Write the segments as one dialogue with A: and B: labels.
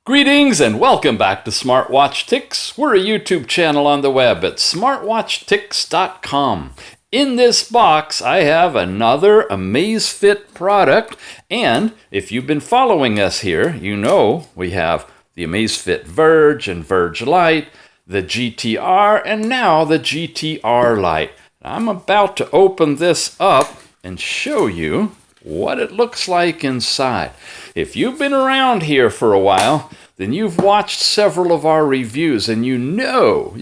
A: Greetings and welcome back to Smartwatch Ticks. We're a YouTube channel on the web at smartwatchticks.com. In this box, I have another Amazfit product, and if you've been following us here, you know we have the Amazfit Verge and Verge Lite, the GTR, and now the GTR Lite. I'm about to open this up and show you what it looks like inside. If you've been around here for a while, then you've watched several of our reviews, and you know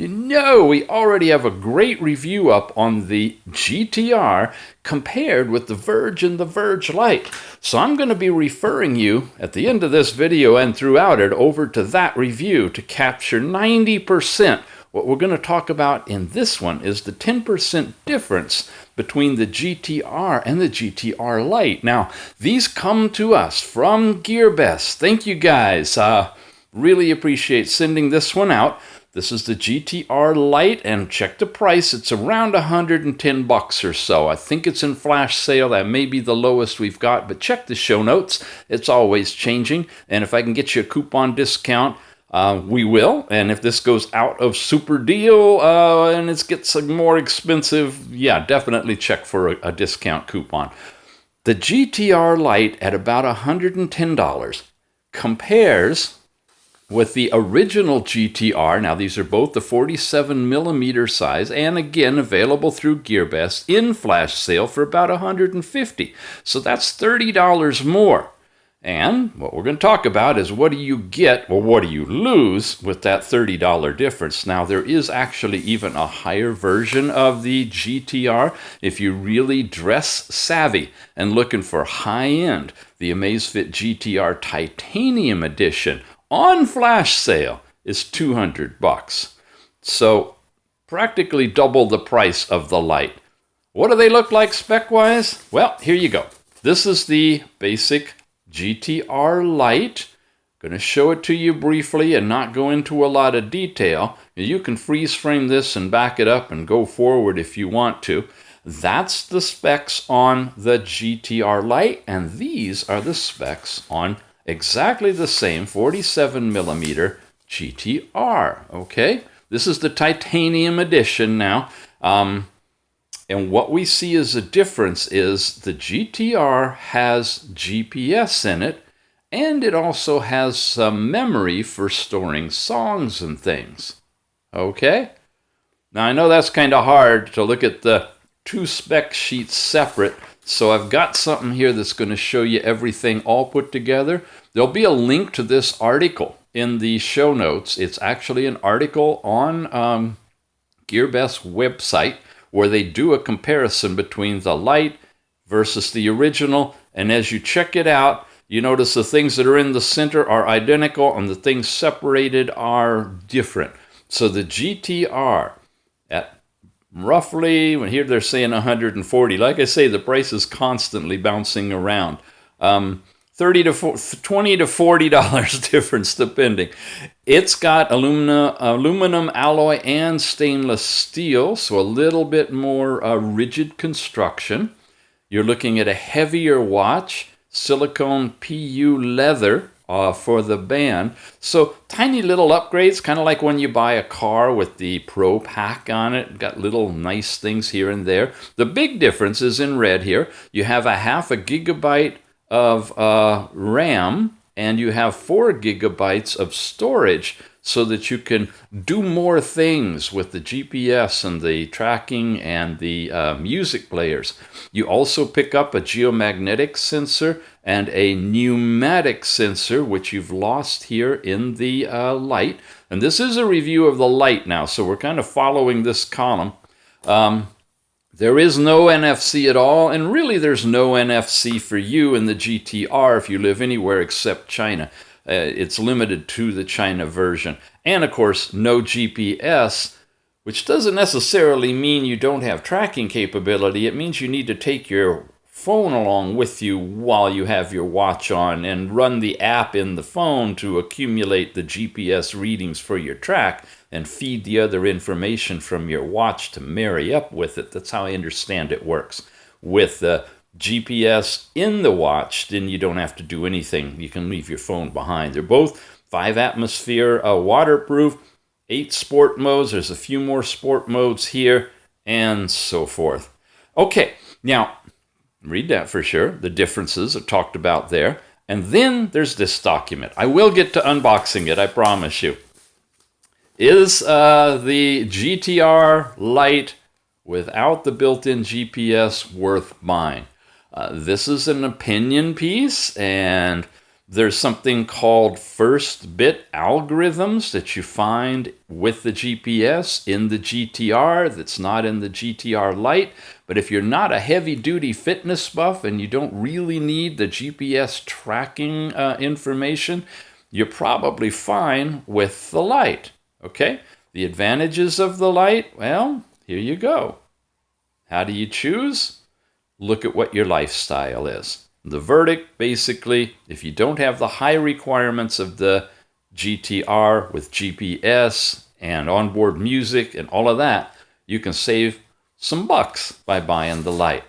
A: we already have a great review up on the GTR compared with the Verge and the Verge Lite. So I'm going to be referring you at the end of this video and throughout it over to that review to capture 90%. What we're going to talk about in this one is the 10% difference between the GTR and the GTR Lite. Now, these come to us from Gearbest. Thank you guys. Really appreciate sending this one out. This is the GTR Lite, and check the price. It's around $110 or so. I think it's in flash sale. That may be the lowest we've got, but check the show notes. It's always changing, and if I can get you a coupon discount, we will. And if this goes out of super deal and it gets more expensive, yeah, definitely check for a discount coupon. The GTR Lite at about $110 compares with the original GTR. Now, these are both the 47mm size, and again, available through Gearbest in flash sale for about $150. So that's $30 more. And what we're going to talk about is what do you get, or what do you lose with that $30 difference. Now, there is actually even a higher version of the GTR. If you're really dress savvy and looking for high-end, the Amazfit GTR Titanium Edition on flash sale is $200. So practically double the price of the Lite. What do they look like spec-wise? Well, here you go. This is the basic GTR Lite. Going to show it to you briefly and not go into a lot of detail. You can freeze frame this and back it up and go forward if you want to. That's the specs on the GTR Lite, and these are the specs on exactly the same 47mm GTR. Okay, this is the Titanium Edition now. And what we see as a difference is the GTR has GPS in it, and it also has some memory for storing songs and things. Okay? Now, I know that's kind of hard to look at the two spec sheets separate, so I've got something here that's going to show you everything all put together. There'll be a link to this article in the show notes. It's actually an article on Gearbest's website, where they do a comparison between the Lite versus the original. And as you check it out, you notice the things that are in the center are identical and the things separated are different. So the GTR at roughly, well, here they're saying $140. Like I say, the price is constantly bouncing around. $20 to $40 difference depending. It's got aluminum alloy and stainless steel, so a little bit more rigid construction. You're looking at a heavier watch, silicone PU leather for the band. So tiny little upgrades, kind of like when you buy a car with the Pro Pack on it. Got little nice things here and there. The big difference is in red here. You have a half a gigabyte of RAM, and you have 4 gigabytes of storage so that you can do more things with the GPS and the tracking and the music players. You also pick up a geomagnetic sensor and a pneumatic sensor, which you've lost here in the Lite. And this is a review of the Lite now, so we're kind of following this column. There is no NFC at all, and really there's no NFC for you in the GTR if you live anywhere except China. It's limited to the China version. And of course, no GPS, which doesn't necessarily mean you don't have tracking capability. It means you need to take your phone along with you while you have your watch on and run the app in the phone to accumulate the GPS readings for your track and feed the other information from your watch to marry up with it. That's how I understand it works. With the GPS in the watch, then you don't have to do anything. You can leave your phone behind. They're both 5 atmosphere waterproof, 8 sport modes. There's a few more sport modes here, and so forth. Okay, now read that for sure. The differences are talked about there. And then there's this document. I will get to unboxing it, I promise you. Is the GTR Lite without the built-in GPS worth buying? This is an opinion piece, and there's something called first bit algorithms that you find with the GPS in the GTR that's not in the GTR Lite. But if you're not a heavy-duty fitness buff and you don't really need the GPS tracking information, you're probably fine with the Lite. Okay? The advantages of the Lite, well, here you go. How do you choose? Look at what your lifestyle is. The verdict, basically, if you don't have the high requirements of the GTR with GPS and onboard music and all of that, you can save some bucks by buying the Lite.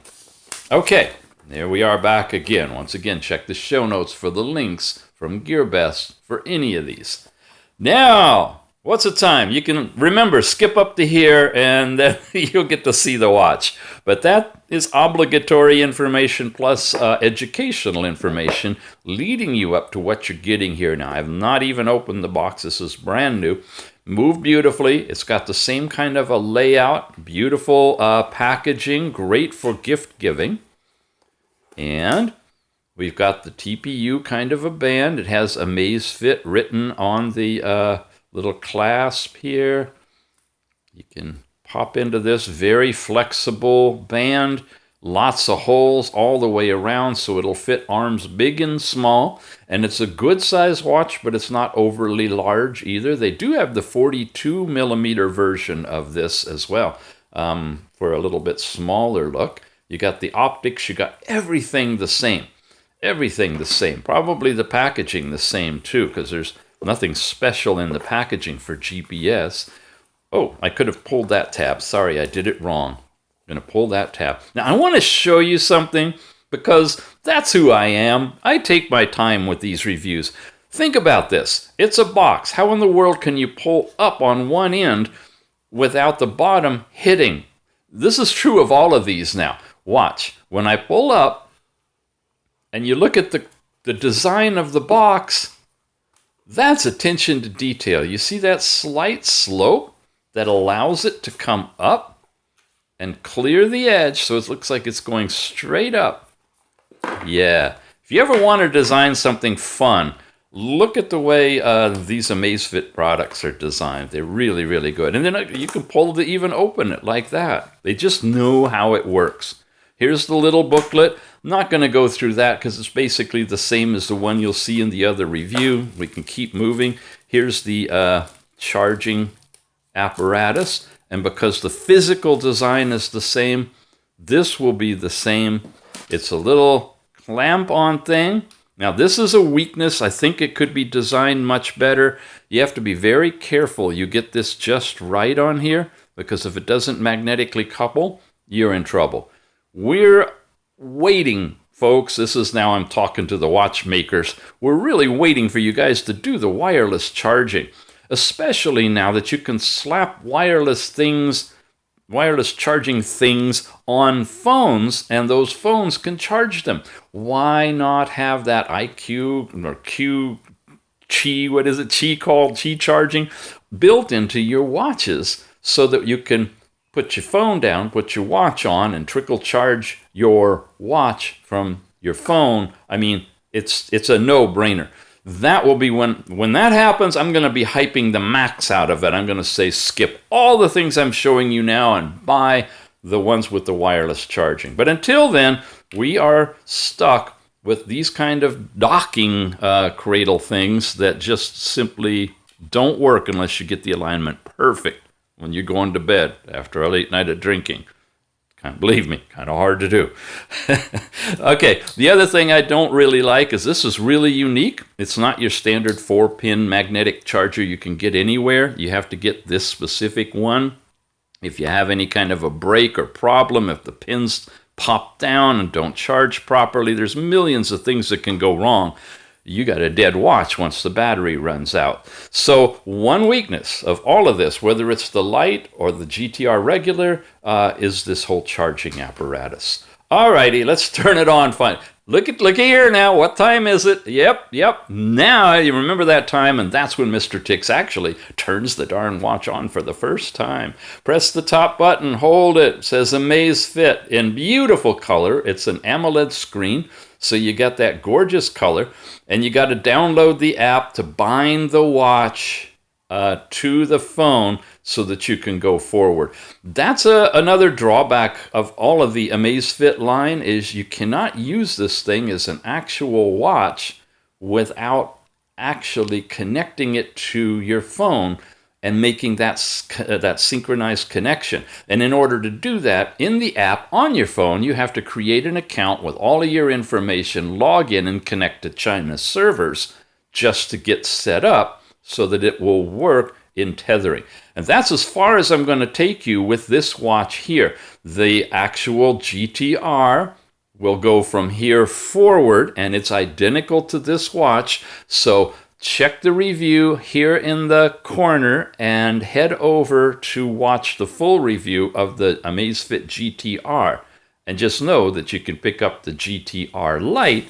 A: Okay, there we are back again. Once again, check the show notes for the links from Gearbest for any of these. Now, what's the time? You can, remember, skip up to here and then you'll get to see the watch. But that is obligatory information plus educational information leading you up to what you're getting here now. I have not even opened the box. This is brand new. Moved beautifully. It's got the same kind of a layout. Beautiful packaging. Great for gift giving. And we've got the TPU kind of a band. It has AMAZFIT written on the little clasp here. You can pop into this very flexible band. Lots of holes all the way around, so it'll fit arms big and small. And it's a good size watch, but it's not overly large either. They do have the 42 millimeter version of this as well, for a little bit smaller look. You got the optics, you got everything the same. Everything the same. Probably the packaging the same too, because there's nothing special in the packaging for GPS. Oh, I could have pulled that tab. Sorry, I did it wrong. I'm going to pull that tab. Now, I want to show you something because that's who I am. I take my time with these reviews. Think about this. It's a box. How in the world can you pull up on one end without the bottom hitting? This is true of all of these now. Watch. When I pull up and you look at the design of the box, that's attention to detail. You see that slight slope that allows it to come up and clear the edge so it looks like it's going straight up. Yeah. If you ever want to design something fun, look at the way these AMAZFIT products are designed. They're really, really good. And then you can pull to even open it like that. They just know how it works. Here's the little booklet. I'm not going to go through that because it's basically the same as the one you'll see in the other review. We can keep moving. Here's the charging apparatus. And because the physical design is the same, this will be the same. It's a little clamp-on thing. Now, this is a weakness. I think it could be designed much better. You have to be very careful you get this just right on here, because if it doesn't magnetically couple, you're in trouble. We're waiting, folks. This is now I'm talking to the watchmakers. We're really waiting for you guys to do the wireless charging. Especially now that you can slap wireless charging things on phones, and those phones can charge them. Why not have that IQ or Qi charging built into your watches so that you can put your phone down, put your watch on, and trickle charge your watch from your phone? I mean, it's a no-brainer. That will be when that happens, I'm going to be hyping the max out of it. I'm going to say skip all the things I'm showing you now and buy the ones with the wireless charging. But until then, we are stuck with these kind of docking cradle things that just simply don't work unless you get the alignment perfect when you're going to bed after a late night of drinking. Believe me, kind of hard to do. Okay, the other thing I don't really like is this is really unique. It's not your standard 4-pin magnetic charger you can get anywhere. You have to get this specific one. If you have any kind of a break or problem, if the pins pop down and don't charge properly, there's millions of things that can go wrong. you got a dead watch once the battery runs out. So one weakness of all of this, whether it's the Lite or the GTR regular, is this whole charging apparatus. Alrighty, let's turn it on. Fine. Look here now. What time is it? Yep. Now you remember that time, and that's when Mr. Tix actually turns the darn watch on for the first time. Press the top button, hold it. It says AMAZFIT in beautiful color. It's an AMOLED screen, so you got that gorgeous color, and you got to download the app to bind the watch to the phone so that you can go forward. That's another drawback of all of the AMAZFIT line, is you cannot use this thing as an actual watch without actually connecting it to your phone and making that synchronized connection. And in order to do that, in the app on your phone, you have to create an account with all of your information, log in, and connect to China's servers just to get set up so that it will work in tethering. And that's as far as I'm going to take you with this watch here. The actual GTR will go from here forward, and it's identical to this watch. So check the review here in the corner and head over to watch the full review of the AMAZFIT GTR. And just know that you can pick up the GTR Lite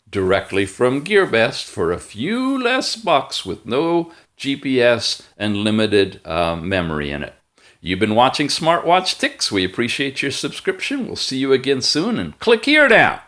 A: directly from Gearbest for a few less bucks with no GPS and limited memory in it. You've been watching Smartwatch Ticks. We appreciate your subscription. We'll see you again soon, and click here now.